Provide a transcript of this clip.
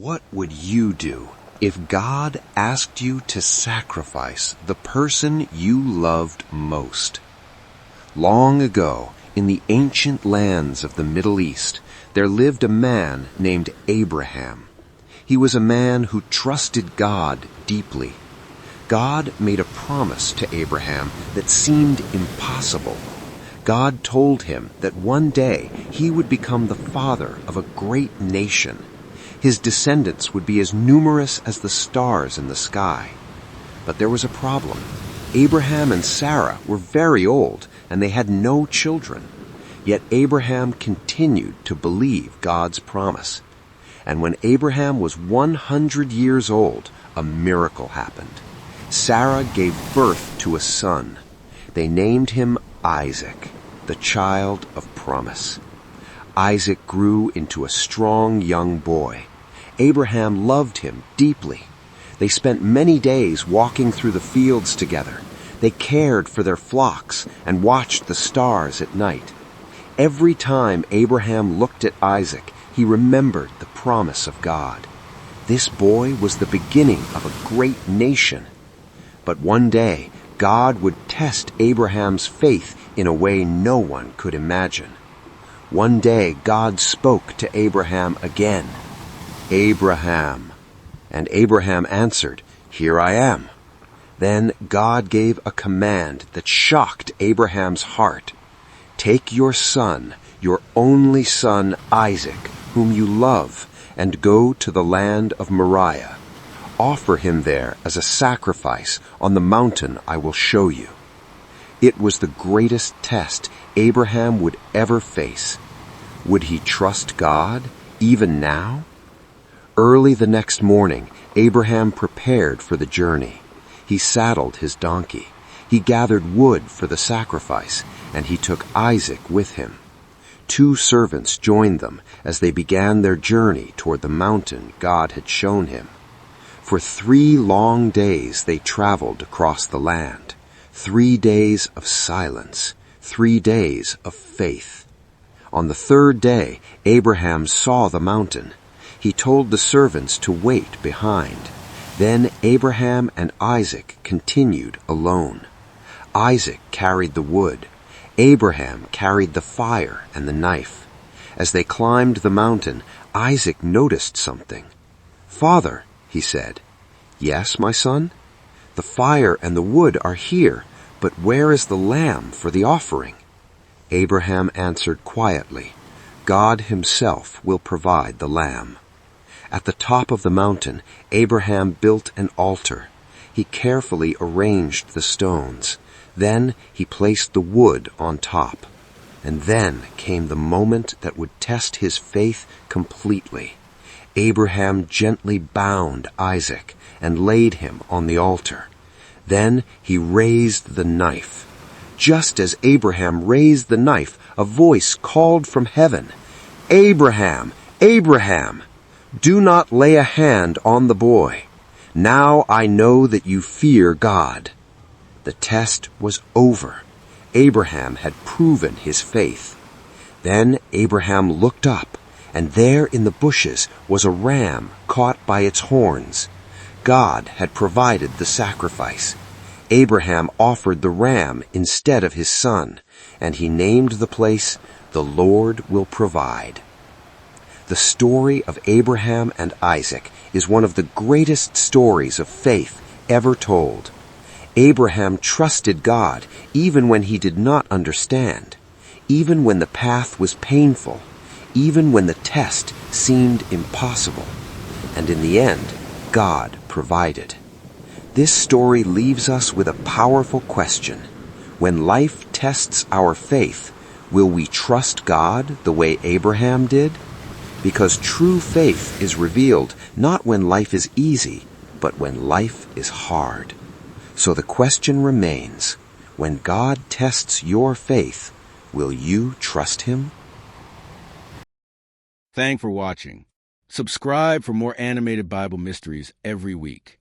What would you do if God asked you to sacrifice the person you loved most? Long ago, in the ancient lands of the Middle East, there lived a man named Abraham. He was a man who trusted God deeply. God made a promise to Abraham that seemed impossible. God told him that one day he would become the father of a great nation. His descendants would be as numerous as the stars in the sky. But there was a problem. Abraham and Sarah were very old, and they had no children. Yet Abraham continued to believe God's promise. And when Abraham was 100 years old, a miracle happened. Sarah gave birth to a son. They named him Isaac, the child of promise. Isaac grew into a strong young boy. Abraham loved him deeply. They spent many days walking through the fields together. They cared for their flocks and watched the stars at night. Every time Abraham looked at Isaac, he remembered the promise of God. This boy was the beginning of a great nation. But one day, God would test Abraham's faith in a way no one could imagine. One day, God spoke to Abraham again. "Abraham." And Abraham answered, "Here I am." Then God gave a command that shocked Abraham's heart. "Take your son, your only son Isaac, whom you love, and go to the land of Moriah. Offer him there as a sacrifice on the mountain I will show you." It was the greatest test Abraham would ever face. Would he trust God, even now? Early the next morning, Abraham prepared for the journey. He saddled his donkey. He gathered wood for the sacrifice, and he took Isaac with him. 2 servants joined them as they began their journey toward the mountain God had shown him. For 3 long days they traveled across the land. 3 days of silence, 3 days of faith. On the 3rd day, Abraham saw the mountain. He told the servants to wait behind. Then Abraham and Isaac continued alone. Isaac carried the wood. Abraham carried the fire and the knife. As they climbed the mountain, Isaac noticed something. "Father," he said. "Yes, my son? The fire and the wood are here, but where is the lamb for the offering?" Abraham answered quietly, "God himself will provide the lamb." At the top of the mountain, Abraham built an altar. He carefully arranged the stones. Then he placed the wood on top. And then came the moment that would test his faith completely. Abraham gently bound Isaac and laid him on the altar. Then he raised the knife. Just as Abraham raised the knife, a voice called from heaven, "Abraham, Abraham, do not lay a hand on the boy. Now I know that you fear God." The test was over. Abraham had proven his faith. Then Abraham looked up, and there in the bushes was a ram caught by its horns. God had provided the sacrifice. Abraham offered the ram instead of his son, and he named the place, "The Lord Will Provide." The story of Abraham and Isaac is one of the greatest stories of faith ever told. Abraham trusted God even when he did not understand, even when the path was painful, even when the test seemed impossible. And in the end, God provided. This story leaves us with a powerful question. When life tests our faith, will we trust God the way Abraham did? Because true faith is revealed not when life is easy, but when life is hard. So the question remains, when God tests your faith, will you trust him? Thanks for watching. Subscribe for more animated Bible mysteries every week.